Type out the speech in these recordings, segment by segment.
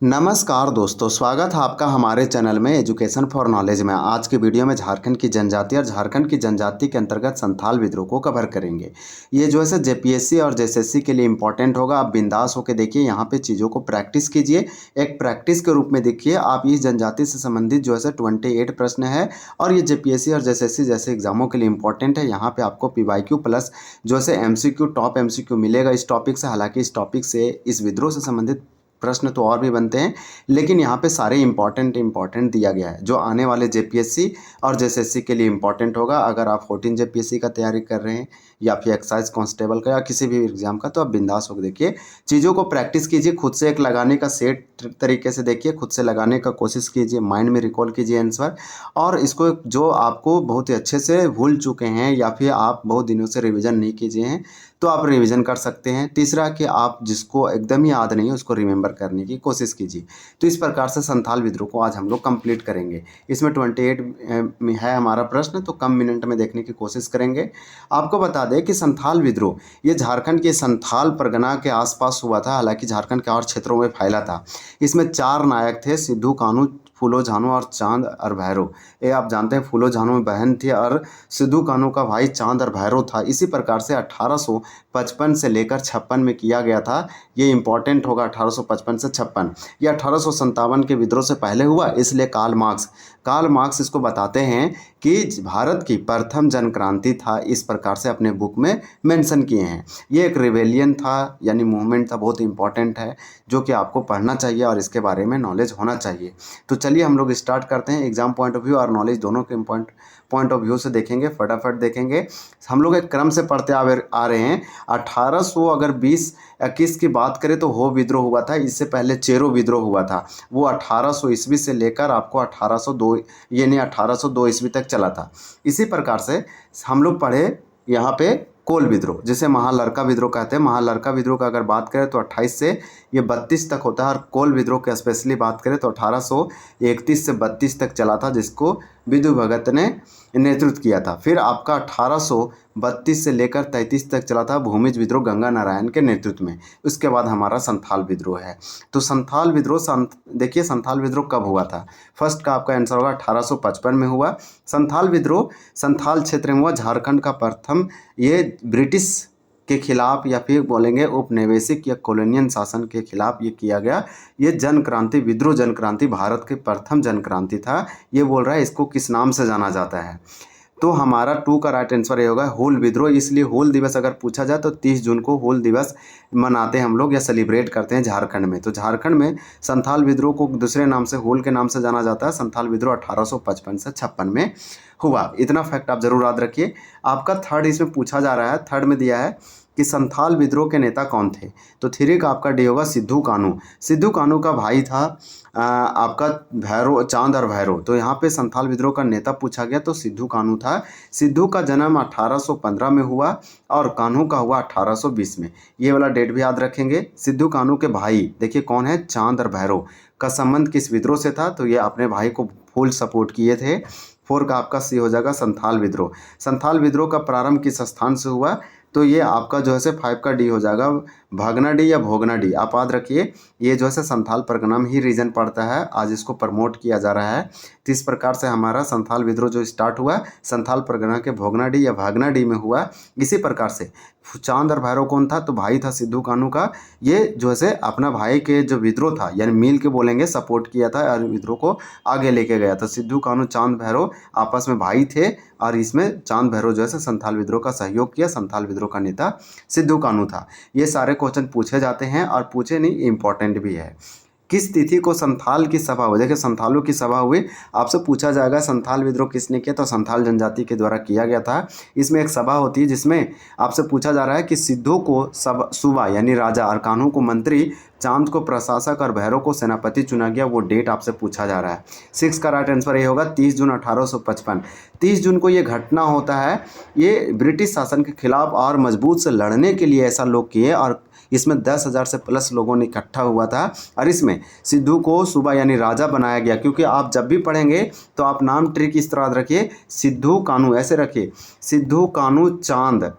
नमस्कार दोस्तों, स्वागत है आपका हमारे चैनल में एजुकेशन फॉर नॉलेज में। आज की वीडियो में झारखंड की जनजाति और झारखंड की जनजाति के अंतर्गत संथाल विद्रोह को कवर करेंगे। ये जो है सो जेपीएससी और जेएसएससी के लिए इंपॉर्टेंट होगा। आप बिंदास होकर देखिए, यहाँ पे चीज़ों को प्रैक्टिस कीजिए। एक प्रैक्टिस के रूप में देखिए आप इस जनजाति से संबंधित जो है सो 28 प्रश्न है और ये जेपीएससी और जेएसएससी जैसे एग्जामों के लिए इंपॉर्टेंट है। यहाँ पे आपको पीवाईक्यू प्लस जो है सो एमसीक्यू, टॉप एमसीक्यू मिलेगा इस टॉपिक से। हालांकि इस टॉपिक से, इस विद्रोह से संबंधित प्रश्न तो और भी बनते हैं, लेकिन यहाँ पे सारे इंपॉर्टेंट दिया गया है जो आने वाले जेपीएससी और जेएसएससी के लिए इंपॉर्टेंट होगा। अगर आप 14 जेपीएससी का तैयारी कर रहे हैं या फिर एक्साइज कांस्टेबल का या किसी भी एग्जाम का, तो आप बिंदास होकर देखिए, चीज़ों को प्रैक्टिस कीजिए। खुद से एक लगाने का सेट तरीके से देखिए, खुद से लगाने का कोशिश कीजिए, माइंड में रिकॉल कीजिए आंसर। और इसको जो आपको बहुत ही अच्छे से भूल चुके हैं या फिर आप बहुत दिनों से रिवीजन नहीं कीजिए हैं, तो आप रिवीजन कर सकते हैं। तीसरा कि आप जिसको एकदम ही याद नहीं है उसको रिमेंबर करने की कोशिश कीजिए। तो इस प्रकार से संथाल विद्रोह को आज हम लोग कंप्लीट करेंगे। इसमें 28 में है हमारा प्रश्न, तो कम मिनट में देखने की कोशिश करेंगे। आपको बता दें कि संथाल विद्रोह ये झारखंड के संथाल परगना के आसपास हुआ था। हालांकि झारखंड के और क्षेत्रों में फैला था। इसमें 4 नायक थे, सिद्धू कान्हू, फूलो झानो और चांद और भैरव। ये आप जानते हैं, फूलो झानो में बहन थी और सिद्धू कान्हू का भाई चांद और भैरव था। इसी प्रकार से 1855 से लेकर 56 में किया गया था। ये इंपॉर्टेंट होगा, 1855 से 56। ये 1857 के विद्रोह से पहले हुआ, इसलिए कार्ल मार्क्स इसको बताते हैं कि भारत की प्रथम जन क्रांति था। इस प्रकार से अपने बुक में मेंशन किए हैं। ये एक रिवेलियन था, यानी मूवमेंट था, बहुत इंपॉर्टेंट है, जो कि आपको पढ़ना चाहिए और इसके बारे में नॉलेज होना चाहिए। तो चलिए हम लोग स्टार्ट करते हैं। एग्जाम पॉइंट ऑफ व्यू और नॉलेज दोनों के पॉइंट ऑफ व्यू से देखेंगे, फटाफट देखेंगे। हम लोग एक क्रम से पढ़ते आ रहे हैं। 1800 अगर 20-21 की बात करें तो हो विद्रोह हुआ था। इससे पहले चेरो विद्रोह हुआ था, वो 1800 ईस्वी से लेकर आपको 1802 यानी 1802 ईस्वी तक चला था। इसी प्रकार से हम लोग पढ़े यहाँ पे कोल विद्रोह, जिसे महालरका विद्रोह कहते हैं। महालरका विद्रोह का अगर बात करें तो 28 से ये 32 तक होता है, और कोल विद्रोह की स्पेशली बात करें तो 1831 से 32 तक चला था, जिसको विदु भगत ने नेतृत्व किया था। फिर आपका 1832 से लेकर 33 तक चला था भूमिज विद्रोह गंगा नारायण के नेतृत्व में। उसके बाद हमारा संथाल विद्रोह है। तो संथाल विद्रोह देखिए, संथाल विद्रोह कब हुआ था? फर्स्ट का आपका आंसर होगा 1855 में हुआ। संथाल विद्रोह संथाल क्षेत्र में हुआ। झारखंड का प्रथम, ये ब्रिटिश के खिलाफ या फिर बोलेंगे उपनिवेशिक या कॉलोनियल शासन के खिलाफ ये किया गया। ये जन क्रांति, विद्रोह जन क्रांति भारत के प्रथम जन क्रांति था। ये बोल रहा है इसको किस नाम से जाना जाता है, तो हमारा 2 का राइट आंसर ये होगा हूल विद्रोह। इसलिए हूल दिवस अगर पूछा जाए तो 30 जून को हूल दिवस मनाते हैं हम लोग या सेलिब्रेट करते हैं झारखंड में। तो झारखंड में संथाल विद्रोह को दूसरे नाम से, हूल के नाम से जाना जाता है। संथाल विद्रोह 1855 से 56 में हुआ। इतना फैक्ट आप जरूर याद रखिए। आपका थर्ड इसमें पूछा जा रहा है, थर्ड में दिया है कि संथाल विद्रोह के नेता कौन थे। तो 3 का आपका डी होगा सिद्धू कान्हू। सिद्धू कान्हू का भाई था आपका भैरव, चांद और भैरव। तो यहाँ पे संथाल विद्रोह का नेता पूछा गया तो सिद्धू कान्हू था। सिद्धू का जन्म 1815 में हुआ और कान्हू का हुआ 1820 में। ये वाला डेट भी याद रखेंगे। सिद्धू कान्हू के भाई देखिए कौन है, चांद और भैरव का संबंध किस विद्रोह से था, तो ये अपने भाई को फुल सपोर्ट किए थे। 4 का आपका सी हो जाएगा संथाल विद्रोह। संथाल विद्रोह का प्रारंभ किस स्थान से हुआ, तो ये आपका जो है से 5 का डी हो जाएगा भागनाडी या भोगनाडी। आप याद रखिए, ये जो है संथाल परगना में ही रीजन पड़ता है। आज इसको प्रमोट किया जा रहा है। तो इस प्रकार से हमारा संथाल विद्रोह जो स्टार्ट हुआ संथाल परगना के भोगनाडी या भागनाडी में हुआ। इसी प्रकार से चांद और भैरव कौन था, तो भाई था सिद्धू कान्हू का। ये जो है अपना भाई के जो विद्रोह था, यानी मिल के बोलेंगे, सपोर्ट किया था और विद्रोह को आगे लेके गया। तो सिद्धू कान्हू, चांद भैरव आपस में भाई थे और इसमें चांद भैरव जो है संथाल विद्रोह का सहयोग किया। संथाल विद्रोह का नेता सिद्धू कान्हू था। ये सारे क्वेश्चन पूछे जाते हैं और पूछे नहीं, इंपॉर्टेंट भी है। किस तिथि को संथाल की सभा हुई? देखिए संथालों की सभा हुई, आपसे पूछा जाएगा संथाल विद्रोह किसने किया, तो संथाल जनजाति के द्वारा किया गया था। इसमें एक सभा होती है जिसमें आपसे पूछा जा रहा है कि सिद्धू को सूबा यानी राजा और कान्हू को मंत्री, चांद को प्रशासक और भैरव को सेनापति चुना गया। वो डेट आपसे पूछा जा रहा है। 6 का राइट आंसर ये होगा 30 जून 1855। 30 जून को ये घटना होता है। ये ब्रिटिश शासन के खिलाफ और मजबूत से लड़ने के लिए ऐसा लोग किए और इसमें 10,000 से प्लस लोगों ने इकट्ठा हुआ था और इसमें सिद्धू को सूबा यानी राजा बनाया गया। क्योंकि आप जब भी पढ़ेंगे तो आप नाम ट्रिक इस तरह रखिए, सिद्धू कान्हू ऐसे रखिए, सिद्धू कान्हू चांद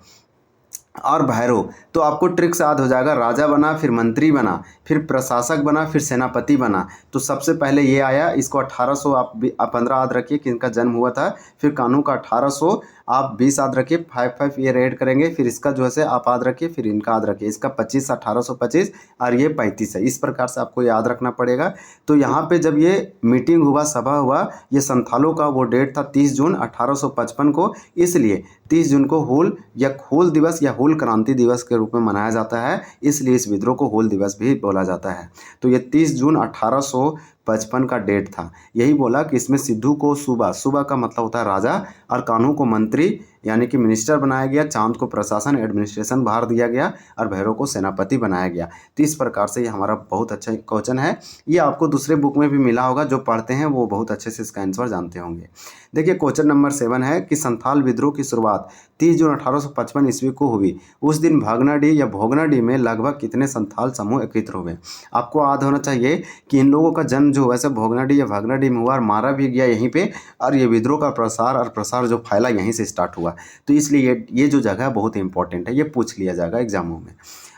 और भैरव, तो आपको ट्रिक से याद हो जाएगा। राजा बना, फिर मंत्री बना, फिर प्रशासक बना, फिर सेनापति बना। तो सबसे पहले ये आया, इसको 1800 आप 15 याद रखिए कि इनका जन्म हुआ था। फिर कानू का 1800 आप 20 याद रखिए, 5 ये ऐड करेंगे। फिर इसका जो है से आप याद रखिए, फिर इनका याद रखिए। इसका 25 1825 और ये 35 है। इस प्रकार से आपको याद रखना पड़ेगा। तो यहाँ पे जब ये मीटिंग हुआ, सभा हुआ, ये संथालों का वो डेट था 30 जून 1855 को। इसलिए 30 जून को हूल दिवस या हूल क्रांति दिवस के रूप में मनाया जाता है। इसलिए इस विद्रोह को हूल दिवस भी बोला जाता है। तो ये 30 जून 1855 का डेट था। यही बोला कि इसमें सिद्धू को सूबा का मतलब होता है राजा, और कान्हू को मंत्री यानी कि मिनिस्टर बनाया गया, चांद को प्रशासन एडमिनिस्ट्रेशन भार दिया गया, और भैरव को सेनापति बनाया गया। तो इस प्रकार से ये हमारा बहुत अच्छा क्वेश्चन है। ये आपको दूसरे बुक में भी मिला होगा, जो पढ़ते हैं वो बहुत अच्छे से इसका आंसर जानते होंगे। देखिए क्वेश्चन नंबर 7 है कि संथाल विद्रोह की शुरुआत 30 जून 1855 ईस्वी को हुई। उस दिन भागनाडी या भोगनाडी में लगभग कितने संथाल समूह एकत्र हुए। आपको याद होना चाहिए कि इन लोगों का जन्म जो वैसे भोगनाडी या भागनाडी में हुआ, और मारा भी गया यहीं पे, और ये विद्रोह का प्रसार जो फैला यहीं से स्टार्ट हुआ। तो इसलिए ये जो जगह है बहुत इंपॉर्टेंट है, ये पूछ लिया जाएगा एग्जामों में।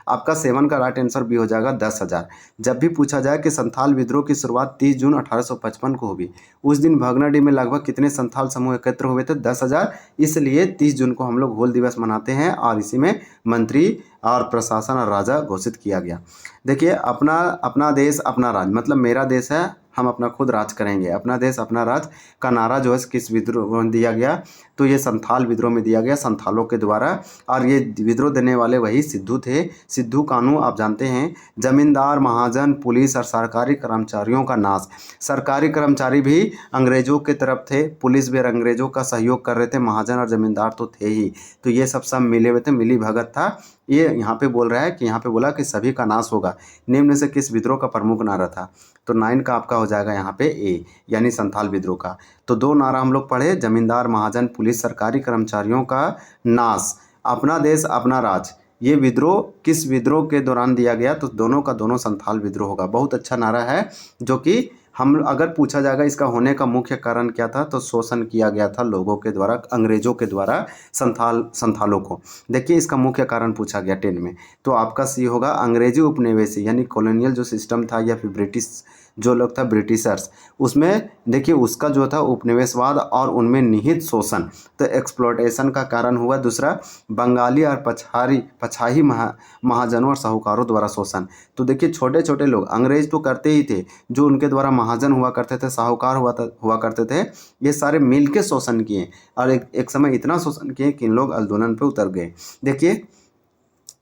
आपका 7 का राइट आंसर भी हो जाएगा 10,000। जब भी पूछा जाए कि संथाल विद्रोह की शुरुआत 30 जून 1855 को हुई, उस दिन भागनाडी में लगभग कितने संथाल समूह एकत्र हुए थे, 10,000। इसलिए 30 जून को हम लोग हूल दिवस मनाते हैं, और इसी में मंत्री और प्रशासन और राजा घोषित किया गया। देखिए अपना देश अपना राज, मतलब मेरा देश है, हम अपना खुद राज करेंगे, अपना देश अपना राज का नारा जो है किस विद्रोह में दिया गया, तो ये संथाल विद्रोह में दिया गया, संथालों के द्वारा। और ये विद्रोह देने वाले वही सिद्धू थे। सिद्धू कानू आप जानते हैं, जमींदार, महाजन, पुलिस और सरकारी कर्मचारियों का नाश। सरकारी कर्मचारी भी अंग्रेजों के तरफ थे, पुलिस भी अंग्रेजों का सहयोग कर रहे थे, महाजन और जमींदार तो थे ही। तो ये सब मिले हुए थे, मिली भगत था। ये यहाँ पे बोल रहा है कि यहाँ पे बोला कि सभी का नाश होगा। निम्न से किस विद्रोह का प्रमुख नारा था। तो 9 का आपका हो जाएगा यहाँ पे ए, यानी संथाल विद्रोह का। तो 2 नारा हम लोग पढ़े, जमींदार, महाजन, पुलिस, सरकारी कर्मचारियों का नाश, अपना देश अपना राज। ये विद्रोह किस विद्रोह के दौरान दिया गया, तो दोनों का दोनों संथाल विद्रोह होगा। बहुत अच्छा नारा है, जो कि हम अगर पूछा जाएगा इसका होने का मुख्य कारण क्या था, तो शोषण किया गया था लोगों के द्वारा, अंग्रेजों के द्वारा संथालों को। देखिए इसका मुख्य कारण पूछा गया 10 में, तो आपका सी होगा अंग्रेजी उपनिवेशी यानी कॉलोनियल जो सिस्टम था, या फिर ब्रिटिश जो लोग था ब्रिटिशर्स, उसमें देखिए उसका जो था उपनिवेशवाद और उनमें निहित शोषण, तो एक्सप्लॉयटेशन का कारण हुआ। दूसरा बंगाली और पछाही महाजनों और साहूकारों द्वारा शोषण। तो देखिए छोटे छोटे लोग, अंग्रेज तो करते ही थे, जो उनके द्वारा महाजन हुआ करते थे, साहूकार हुआ करते थे, ये सारे मिल के शोषण किए, और एक समय इतना शोषण किए कि इन लोग आंदोलन पे उतर गए। देखिए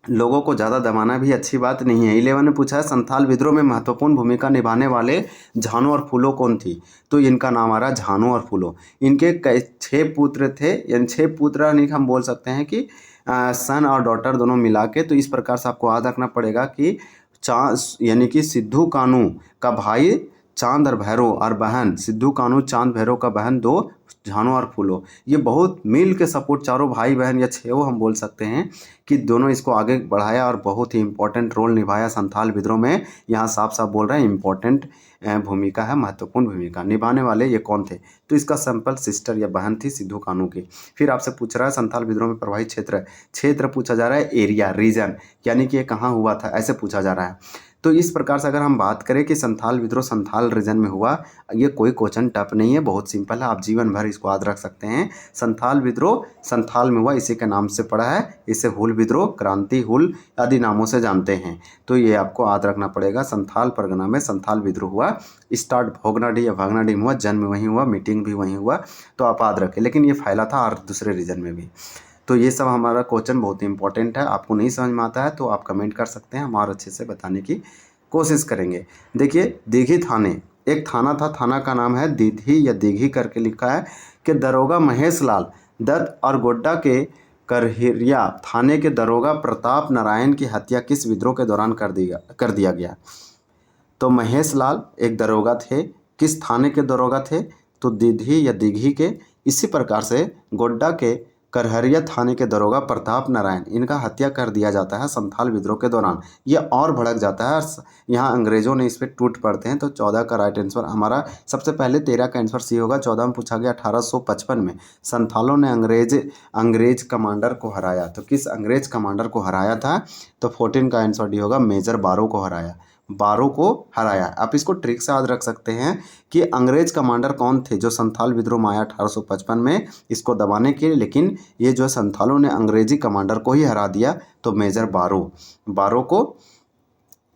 लोगों को ज़्यादा दबाना भी अच्छी बात नहीं है। 11 ने पूछा है संथाल विद्रोह में महत्वपूर्ण भूमिका निभाने वाले झानो और फूलो कौन थी। तो इनका नाम आ रहा है झानो और फूलो। इनके 6 पुत्र थे, यानी 6 पुत्र नहीं, हम बोल सकते हैं कि सन और डॉटर दोनों मिला के। तो इस प्रकार से आपको याद रखना पड़ेगा कि यानी कि सिद्धू कानू का भाई चांद और भैरव, और बहन सिद्धू कानू चांद भैरव का बहन 2 झानो और फूलो। ये बहुत मिल के सपोर्ट, चारों भाई बहन या 6 हम बोल सकते हैं कि दोनों इसको आगे बढ़ाया, और बहुत ही इंपॉर्टेंट रोल निभाया संथाल विद्रोह में। यहाँ साफ साफ बोल रहे हैं इंपॉर्टेंट भूमिका है, महत्वपूर्ण भूमिका निभाने वाले ये कौन थे। तो इसका सिंपल सिस्टर या बहन थी सिद्धू कानू की। फिर आपसे पूछ रहा है संथाल विद्रोह में प्रभावित क्षेत्र पूछा जा रहा है, एरिया रीजन, यानी कि ये कहाँ हुआ था, ऐसे पूछा जा रहा है। तो इस प्रकार से अगर हम बात करें कि संथाल विद्रोह संथाल रीजन में हुआ, ये कोई क्वेश्चन टफ नहीं है, बहुत सिंपल है, आप जीवन भर इसको याद रख सकते हैं। संथाल विद्रोह संथाल में हुआ, इसी के नाम से पड़ा है। इसे हुल विद्रोह, क्रांति, हुल आदि नामों से जानते हैं। तो ये आपको याद रखना पड़ेगा। संथाल परगना में संथाल विद्रोह हुआ, स्टार्ट भोगनाडी या भागनाडी में हुआ, जन्म वहीं हुआ, मीटिंग भी वहीं हुआ। तो आप याद रखें, लेकिन ये फैला था और दूसरे रीजन में भी। तो ये सब हमारा क्वेश्चन बहुत इंपॉर्टेंट है। आपको नहीं समझ में आता है तो आप कमेंट कर सकते हैं, हम और अच्छे से बताने की कोशिश करेंगे। देखिए दीघी थाने, एक थाना था, थाना का नाम है दीधी या दीघी करके लिखा है, कि दरोगा महेश लाल दत्त और गोड्डा के करहिरिया थाने के दरोगा प्रताप नारायण की हत्या किस विद्रोह के दौरान कर दिया गया। तो महेश लाल एक दरोगा थे, किस थाने के दरोगा थे, तो दीधी या दीघी के। इसी प्रकार से गोड्डा के करहरिया थाने के दरोगा प्रताप नारायण, इनका हत्या कर दिया जाता है संथाल विद्रोह के दौरान। ये और भड़क जाता है और यहाँ अंग्रेजों ने इस पर टूट पड़ते हैं। तो 14 का राइट आंसर हमारा सबसे पहले 13 का आंसर सी होगा। 14 में पूछा गया 1855 में संथालों ने अंग्रेज कमांडर को हराया। तो किस अंग्रेज कमांडर को हराया था? तो 14 का आंसर डी होगा, मेजर बारो को हराया। बारो को हराया। आप इसको ट्रिक से याद रख सकते हैं कि अंग्रेज कमांडर कौन थे जो संथाल विद्रोह में आया 1855 में इसको दबाने के लिए, लेकिन ये जो संथालों ने अंग्रेजी कमांडर को ही हरा दिया। तो मेजर बारो को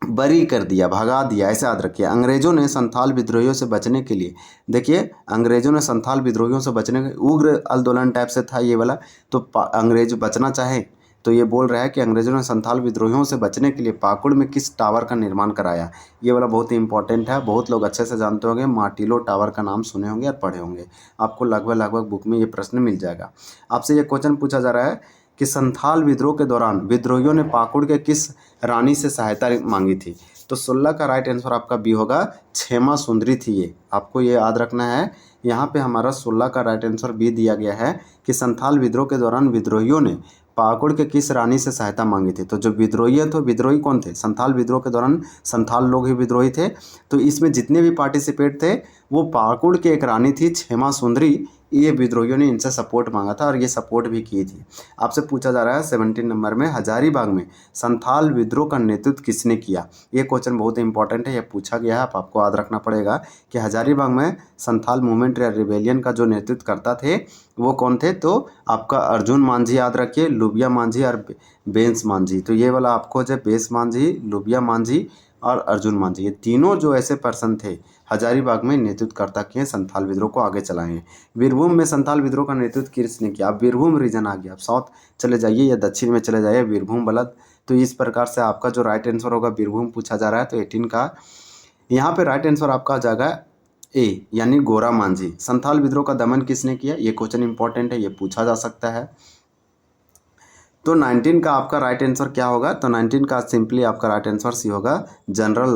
बरी कर दिया, भगा दिया, ऐसे याद रखिए। अंग्रेजों ने संथाल विद्रोहियों से बचने के लिए, देखिए अंग्रेजों ने संथाल विद्रोहियों से बचने के उग्र आंदोलन टाइप से था ये वाला। तो अंग्रेज बचना चाहे तो ये बोल रहा है कि अंग्रेजों ने संथाल विद्रोहियों से बचने के लिए पाकुड़ में किस टावर का निर्माण कराया। ये वाला बहुत ही इंपॉर्टेंट है, बहुत लोग अच्छे से जानते होंगे। मार्टिलो टावर का नाम सुने होंगे और पढ़े होंगे, आपको लगभग बुक में ये प्रश्न मिल जाएगा। आपसे ये क्वेश्चन पूछा जा रहा है कि संथाल विद्रोह के दौरान विद्रोहियों ने पाकुड़ के किस रानी से सहायता मांगी थी। तो 16 का राइट आंसर आपका बी होगा, क्षेमा सुंदरी थी ये, आपको ये याद रखना है। यहाँ पे हमारा 16 का राइट आंसर बी दिया गया है कि संथाल विद्रोह के दौरान विद्रोहियों ने पाकुड़ के किस रानी से सहायता मांगी थी। तो जो विद्रोही है, तो विद्रोही कौन थे? संथाल विद्रोह के दौरान संथाल लोग ही विद्रोही थे। तो इसमें जितने भी पार्टिसिपेट थे वो पाकुड़ की एक रानी थी क्षेमा सुंदरी, ये विद्रोहियों ने इनसे सपोर्ट मांगा था और ये सपोर्ट भी की थी। आपसे पूछा जा रहा है 17 नंबर में, हजारीबाग में संथाल विद्रोह का नेतृत्व किसने किया। ये क्वेश्चन बहुत इंपॉर्टेंट है, ये पूछा गया है, आपको याद रखना पड़ेगा कि हजारीबाग में संथाल मूवमेंट या रिबेलियन का जो नेतृत्व करता थे वो कौन थे। तो आपका अर्जुन मांझी याद रखिए, लुबिया मांझी और बेंस मांझी। तो ये वाला आपको जो बेंस मांझी, लुबिया मांझी और अर्जुन मांझी, ये तीनों जो ऐसे पर्सन थे हजारीबाग में नेतृत्वकर्ता किए, संथाल विद्रोह को आगे चलाएं। वीरभूम में संथाल विद्रोह का नेतृत्व किसने किया। अब वीरभूम रीजन आ गया, आप साउथ चले जाइए या दक्षिण में चले जाइए, वीरभूम बलद। तो इस प्रकार से आपका जो राइट आंसर होगा, वीरभूम पूछा जा रहा है तो 18 का यहाँ पे राइट आंसर आपका आ जाएगा ए, यानी गोरा मांझी। संथाल विद्रोह का दमन किसने किया, ये क्वेश्चन इंपॉर्टेंट है, ये पूछा जा सकता है। तो 19 का आपका राइट आंसर क्या होगा। तो 19 का सिंपली आपका राइट आंसर सी होगा, जनरल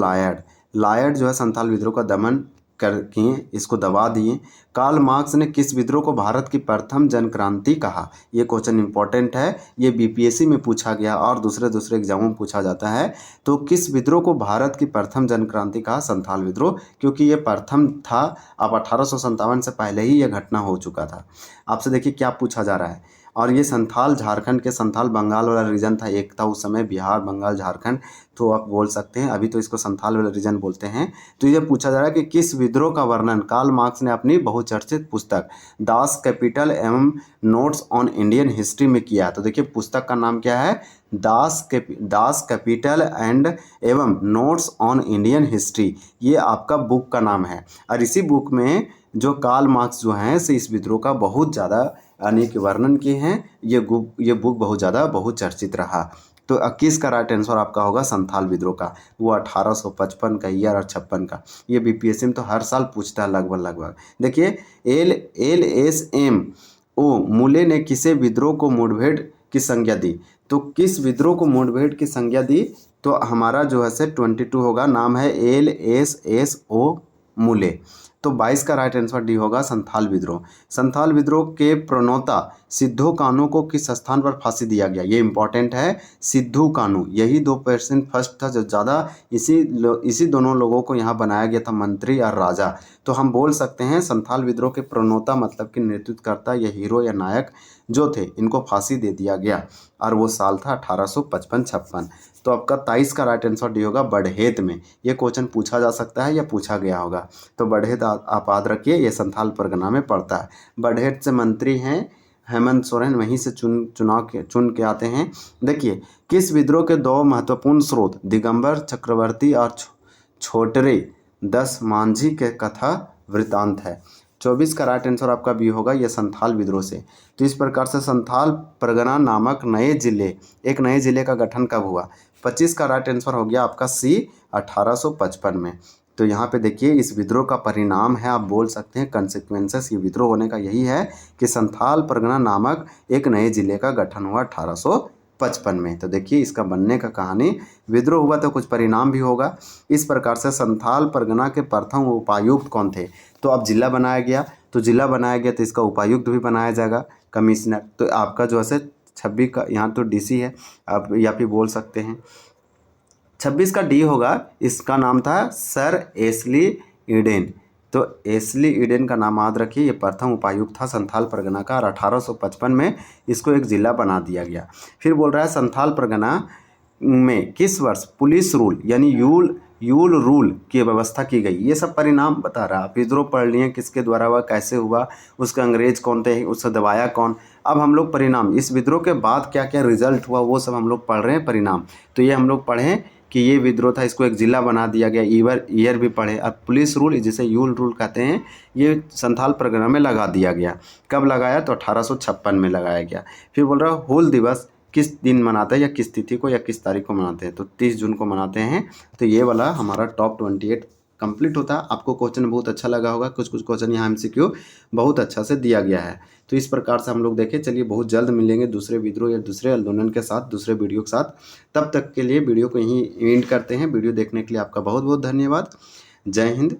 लायड जो है संथाल विद्रोह का दमन कर किए, इसको दबा दिए। कार्ल मार्क्स ने किस विद्रोह को भारत की प्रथम जनक्रांति कहा। ये क्वेश्चन इंपॉर्टेंट है, ये बीपीएससी में पूछा गया और दूसरे एग्जामों में पूछा जाता है। तो किस विद्रोह को भारत की प्रथम जनक्रांति कहा। संथाल विद्रोह, क्योंकि ये प्रथम था। अब 1857 से पहले ही यह घटना हो चुका था। आपसे देखिए क्या पूछा जा रहा है। और ये संथाल झारखंड के, संथाल बंगाल वाला रीजन था, एक था उस समय बिहार, बंगाल, झारखंड, तो आप बोल सकते हैं, अभी तो इसको संथाल वाला रीजन बोलते हैं। तो ये पूछा जा रहा है कि किस विद्रोह का वर्णन कार्ल मार्क्स ने अपनी बहुचर्चित पुस्तक दास कैपिटल एवं नोट्स ऑन इंडियन हिस्ट्री में किया। तो देखिए पुस्तक का नाम क्या है, दास कैपिटल एंड एवं नोट्स ऑन इंडियन हिस्ट्री, ये आपका बुक का नाम है। और इसी बुक में जो कार्ल मार्क्स जो हैं से इस विद्रोह का बहुत ज़्यादा अनेक वर्णन किए हैं। ये बुक बहुत ज़्यादा बहुचर्चित रहा। तो 21 का राइट आंसर आपका होगा संथाल विद्रोह का, वो 1855 का ईयर और 56 का। ये बीपीएससी में तो हर साल पूछता है लगभग। देखिए LSMO मूले ने किसे विद्रोह को मुठभेड़ की संज्ञा दी। तो किस विद्रोह को मुठभेड़ की संज्ञा दी। तो हमारा जो है से 22 होगा, नाम है LSSO मूले। तो 22 का राइट आंसर डी होगा, संथाल विद्रोह। संथाल विद्रोह के प्रणेता सिद्धू कान्हू को किस स्थान पर फांसी दिया गया। ये इंपॉर्टेंट है, सिद्धू कान्हू, यही 2% फर्स्ट था जो ज़्यादा, इसी दोनों लोगों को यहाँ बनाया गया था मंत्री और राजा। तो हम बोल सकते हैं संथाल विद्रोह के प्रणेता मतलब कि नेतृत्वकर्ता या हीरो या नायक जो थे, इनको फांसी दे दिया गया और वो साल था 1855-56। तो आपका 23 का राइट आंसर डी होगा, बरहेत में। ये क्वेश्चन पूछा जा सकता है या पूछा गया होगा। तो बरहेत आप याद रखिए, ये संथाल परगना में पड़ता है। बरहेत से मंत्री हैं हेमंत सोरेन, वहीं से चुन के आते हैं। देखिए किस विद्रोह के दो महत्वपूर्ण स्रोत दिगंबर चक्रवर्ती और छोटरे 10 मांझी के कथा वृतांत है। 24 का राइट आंसर आपका बी होगा, यह संथाल विद्रोह से। तो इस प्रकार से संथाल परगना नामक एक नए जिले का गठन कब हुआ। 25 का राइट आंसर हो गया आपका सी, 1855 में। तो यहाँ पे देखिए इस विद्रोह का परिणाम है, आप बोल सकते हैं कंसिक्वेंसेस, ये विद्रोह होने का यही है कि संथाल परगना नामक एक नए जिले का गठन हुआ 1855 में। तो देखिए इसका बनने का कहानी, विद्रोह हुआ तो कुछ परिणाम भी होगा। इस प्रकार से संथाल परगना के प्रथम उपायुक्त कौन थे। तो अब जिला बनाया गया, तो जिला बनाया गया तो इसका उपायुक्त भी बनाया जाएगा। कमिश्नर। तो आपका जो है 26 का यहाँ तो डीसी है, आप या फिर बोल सकते हैं 26 का डी होगा, इसका नाम था सर एस्ली ईडेन। तो एस्ली ईडेन का नाम याद रखिए, ये प्रथम उपायुक्त था संथाल परगना का और 1855 में इसको एक ज़िला बना दिया गया। फिर बोल रहा है संथाल परगना में किस वर्ष पुलिस रूल यानी यूल रूल की व्यवस्था की गई। ये सब परिणाम बता रहा है। विद्रोह पढ़ लिए किसके द्वारा हुआ, कैसे हुआ, उसका अंग्रेज कौन थे, उससे दबाया कौन। अब हम लोग परिणाम, इस विद्रोह के बाद क्या क्या रिजल्ट हुआ वो सब हम लोग पढ़ रहे हैं परिणाम। तो ये हम लोग पढ़ें कि ये विद्रोह था, इसको एक ज़िला बना दिया गया, ईयर भी पढ़े। अब पुलिस रूल जिसे यूल रूल कहते हैं, ये संथाल परगना में लगा दिया गया। कब लगाया, तो 1856 में लगाया गया। फिर बोल रहा है हूल दिवस किस दिन मनाते हैं या किस तिथि को या किस तारीख को मनाते हैं, तो 30 जून को मनाते हैं। तो ये वाला हमारा टॉप 28 कंप्लीट होता है। आपको क्वेश्चन बहुत अच्छा लगा होगा, कुछ कुछ क्वेश्चन यहाँ MCQ बहुत अच्छा से दिया गया है। तो इस प्रकार से हम लोग देखें। चलिए बहुत जल्द मिलेंगे दूसरे विद्रोह या दूसरे आंदोलन के साथ, दूसरे वीडियो के साथ। तब तक के लिए वीडियो को यहीं एंड करते हैं। वीडियो देखने के लिए आपका बहुत बहुत धन्यवाद। जय हिंद,